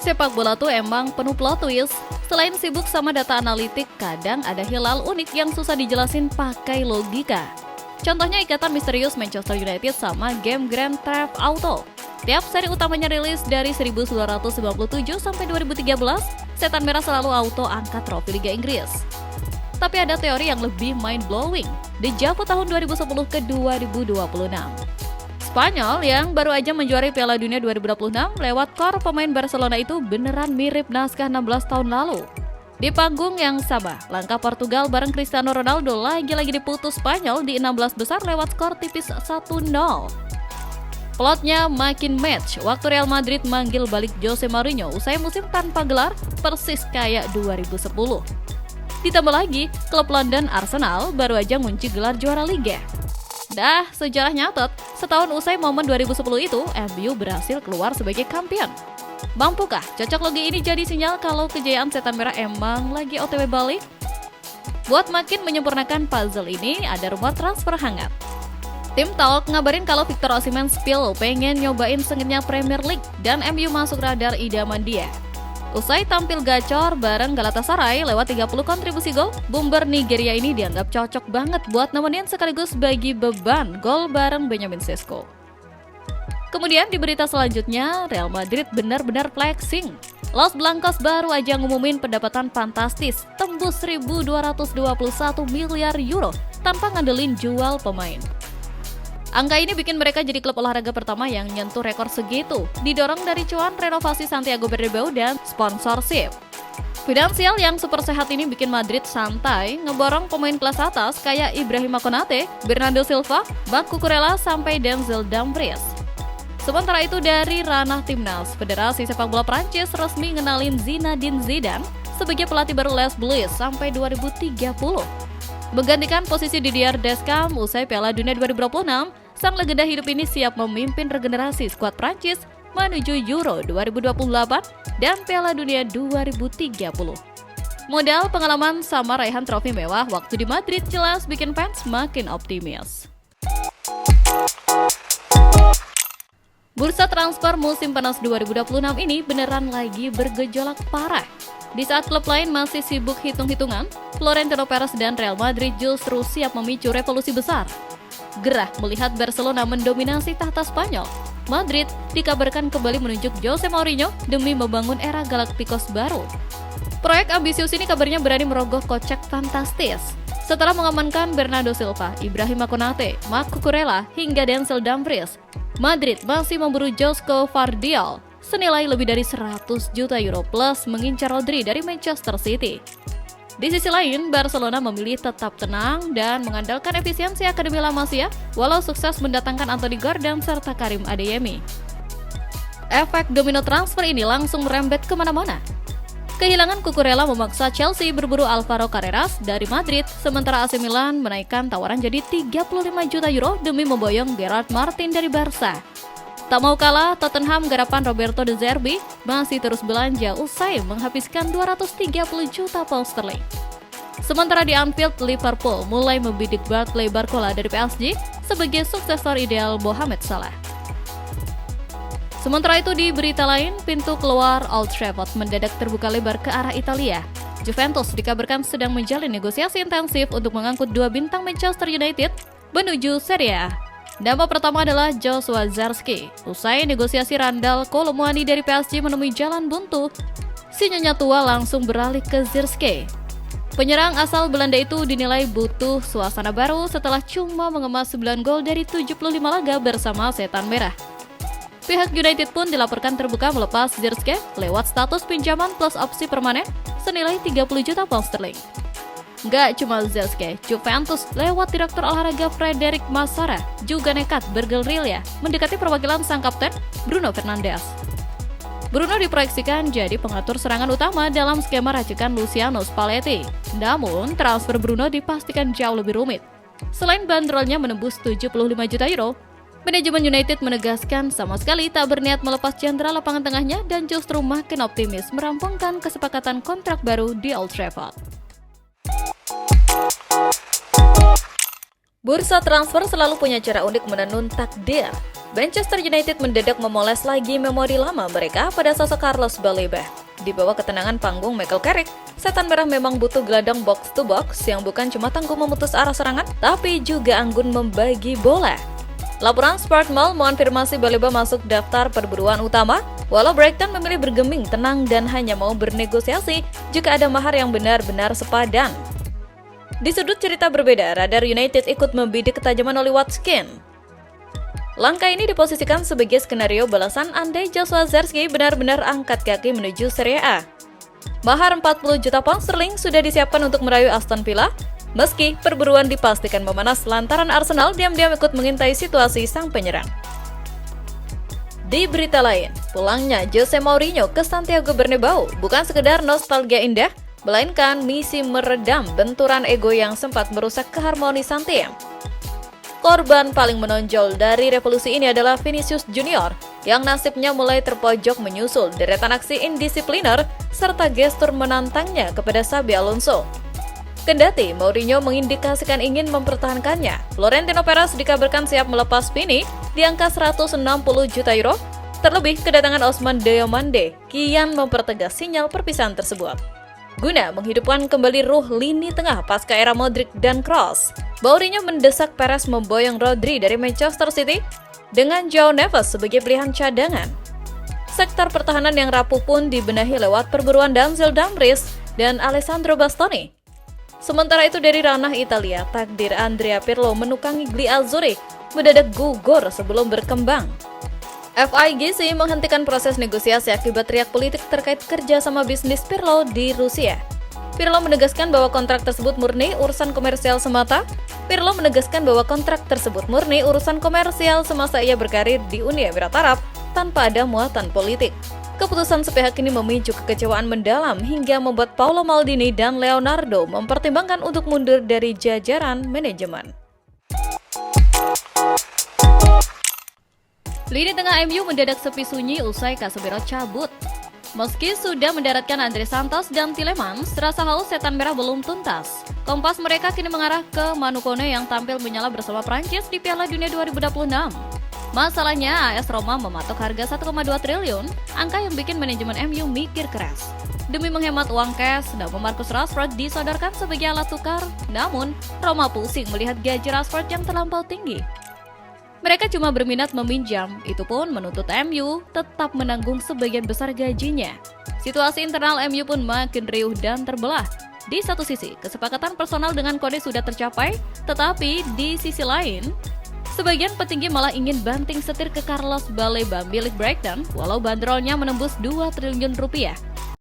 Sepak bola tuh emang penuh plot twist. Selain sibuk sama data analitik, kadang ada hilal unik yang susah dijelasin pakai logika. Contohnya ikatan misterius Manchester United sama game Grand Theft Auto. Tiap seri utamanya rilis dari 1997 sampai 2013, Setan Merah selalu auto angkat trofi Liga Inggris. Tapi ada teori yang lebih mind-blowing, dejavu tahun 2010 ke 2026. Spanyol yang baru aja menjuarai Piala Dunia 2026 lewat core pemain Barcelona itu beneran mirip naskah 16 tahun lalu. Di panggung yang sama, langkah Portugal bareng Cristiano Ronaldo lagi-lagi diputus Spanyol di 16 besar lewat skor tipis 1-0. Plotnya makin match waktu Real Madrid manggil balik Jose Mourinho usai musim tanpa gelar persis kayak 2010. Ditambah lagi, klub London Arsenal baru aja ngunci gelar juara Liga. Dah, sejarah nyatet, setahun usai momen 2010 itu, MU berhasil keluar sebagai kampion. Mampukah cocok logi ini jadi sinyal kalau kejayaan Setan Merah emang lagi OTW balik? Buat makin menyempurnakan puzzle ini, ada rumor transfer hangat. Tim Talk ngabarin kalau Victor Osimhen spill pengen nyobain sengitnya Premier League dan MU masuk radar idaman dia. Usai tampil gacor bareng Galatasaray lewat 30 kontribusi gol, bomber Nigeria ini dianggap cocok banget buat nemenin sekaligus bagi beban gol bareng Benjamin Sesko. Kemudian di berita selanjutnya, Real Madrid benar-benar flexing. Los Blancos baru aja ngumumin pendapatan fantastis, tembus 1.221 miliar euro tanpa ngandelin jual pemain. Angka ini bikin mereka jadi klub olahraga pertama yang nyentuh rekor segitu, didorong dari cuan renovasi Santiago Bernabeu dan sponsorship. Finansial yang super sehat ini bikin Madrid santai ngeborong pemain kelas atas kayak Ibrahima Konate, Bernardo Silva, Marc Cucurella, sampai Denzel Dumfries. Sementara itu dari ranah timnas, Federasi Sepak Bola Prancis resmi ngenalin Zinedine Zidane sebagai pelatih baru Les Bleus sampai 2030. Menggantikan posisi Didier Deschamps usai Piala Dunia 2026, sang legenda hidup ini siap memimpin regenerasi skuad Prancis menuju Euro 2028 dan Piala Dunia 2030. Modal pengalaman sama raihan trofi mewah waktu di Madrid jelas bikin fans makin optimis. Bursa transfer musim panas 2026 ini beneran lagi bergejolak parah. Di saat klub lain masih sibuk hitung-hitungan, Florentino Perez dan Real Madrid justru siap memicu revolusi besar. Gerah melihat Barcelona mendominasi tahta Spanyol, Madrid dikabarkan kembali menunjuk Jose Mourinho demi membangun era Galacticos baru. Proyek ambisius ini kabarnya berani merogoh kocek fantastis. Setelah mengamankan Bernardo Silva, Ibrahima Konate, Marc Cucurella, hingga Denzel Dumfries, Madrid masih memburu Josko Vardiol senilai lebih dari 100 juta euro plus mengincar Rodri dari Manchester City. Di sisi lain, Barcelona memilih tetap tenang dan mengandalkan efisiensi Akademi La Masia walau sukses mendatangkan Anthony Gordon serta Karim Adeyemi. Efek domino transfer ini langsung merembet kemana-mana. Kehilangan Cucurella memaksa Chelsea berburu Alvaro Carreras dari Madrid, sementara AC Milan menaikkan tawaran jadi 35 juta euro demi memboyong Gerard Martin dari Barca. Tak mau kalah, Tottenham garapan Roberto De Zerbi masih terus belanja usai menghabiskan 230 juta pound sterling. Sementara di Anfield, Liverpool mulai membidik Barclay Barcola dari PSG sebagai suksesor ideal Mohamed Salah. Sementara itu di berita lain, pintu keluar Old Trafford mendadak terbuka lebar ke arah Italia. Juventus dikabarkan sedang menjalin negosiasi intensif untuk mengangkut dua bintang Manchester United menuju Serie A. Nama pertama adalah Joshua Zirkzee. Usai negosiasi Randal Kolo Muani dari PSG menemui jalan buntu, si nyonya tua langsung beralih ke Zirkzee. Penyerang asal Belanda itu dinilai butuh suasana baru setelah cuma mengemas 9 gol dari 75 laga bersama Setan Merah. Pihak United pun dilaporkan terbuka melepas Zirkzee lewat status pinjaman plus opsi permanen senilai 30 juta pound sterling. Nggak cuma Zirkzee, Juventus lewat direktur olahraga Frederick Massara juga nekat bergerilya mendekati perwakilan sang kapten Bruno Fernandes. Bruno diproyeksikan jadi pengatur serangan utama dalam skema racikan Luciano Spalletti. Namun, transfer Bruno dipastikan jauh lebih rumit. Selain bandrolnya menembus 75 juta euro, manajemen United menegaskan sama sekali tak berniat melepas jenderal lapangan tengahnya dan justru makin optimis merampungkan kesepakatan kontrak baru di Old Trafford. Bursa transfer selalu punya cara unik menenun takdir. Manchester United mendadak memoles lagi memori lama mereka pada sosok Carlos Baleba. Di bawah ketenangan panggung Michael Carrick, setan merah memang butuh gelandang box to box yang bukan cuma tangguh memutus arah serangan, tapi juga anggun membagi bola. Laporan Sportmail mengonfirmasi Baleba masuk daftar perburuan utama, walau Brighton memilih bergeming tenang dan hanya mau bernegosiasi jika ada mahar yang benar-benar sepadan. Di sudut cerita berbeda, radar United ikut membidik ketajaman Oli Watkins. Langkah ini diposisikan sebagai skenario balasan andai Joshua Zirkzee benar-benar angkat kaki menuju Serie A. Mahar 40 juta pound sterling sudah disiapkan untuk merayu Aston Villa, meski perburuan dipastikan memanas lantaran Arsenal diam-diam ikut mengintai situasi sang penyerang. Di berita lain, pulangnya Jose Mourinho ke Santiago Bernabeu bukan sekedar nostalgia indah, melainkan misi meredam benturan ego yang sempat merusak keharmonisan tim. Korban paling menonjol dari revolusi ini adalah Vinicius Junior, yang nasibnya mulai terpojok menyusul deretan aksi indisipliner serta gestur menantangnya kepada Xabi Alonso. Kendati Mourinho mengindikasikan ingin mempertahankannya, Florentino Perez dikabarkan siap melepas Vini di angka 160 juta euro. Terlebih, kedatangan Ousmane Diomande kian mempertegas sinyal perpisahan tersebut. Guna menghidupkan kembali ruh lini tengah pasca era Modric dan Kroos, Mourinho mendesak Perez memboyong Rodri dari Manchester City dengan Joao Neves sebagai pilihan cadangan. Sektor pertahanan yang rapuh pun dibenahi lewat perburuan Denzel Dumfries dan Alessandro Bastoni. Sementara itu dari ranah Italia, takdir Andrea Pirlo menukangi Gli Azzurri mendadak gugur sebelum berkembang. FIGC menghentikan proses negosiasi akibat teriak politik terkait kerjasama bisnis Pirlo di Rusia. Pirlo menegaskan bahwa kontrak tersebut murni urusan komersial semata. Pirlo menegaskan bahwa kontrak tersebut murni urusan komersial semasa ia berkarir di Uni Emirat Arab tanpa ada muatan politik. Keputusan sepihak ini memicu kekecewaan mendalam hingga membuat Paolo Maldini dan Leonardo mempertimbangkan untuk mundur dari jajaran manajemen. Lini tengah MU mendadak sepi sunyi usai Casemiro cabut. Meski sudah mendaratkan Andre Santos dan Tielemans, rasa haus setan merah belum tuntas. Kompas mereka kini mengarah ke Manu Kone yang tampil menyala bersama Prancis di Piala Dunia 2026. Masalahnya, AS Roma mematok harga 1,2 triliun, angka yang bikin manajemen MU mikir keras. Demi menghemat uang cash, nama Marcus Rashford disodorkan sebagai alat tukar. Namun, Roma pusing melihat gaji Rashford yang terlampau tinggi. Mereka cuma berminat meminjam, itu pun menuntut MU tetap menanggung sebagian besar gajinya. Situasi internal MU pun makin riuh dan terbelah. Di satu sisi, kesepakatan personal dengan Kone sudah tercapai, tetapi di sisi lain, sebagian petinggi malah ingin banting setir ke Carlos Baleba milik Brighton, walau bandrolnya menembus 2 triliun rupiah.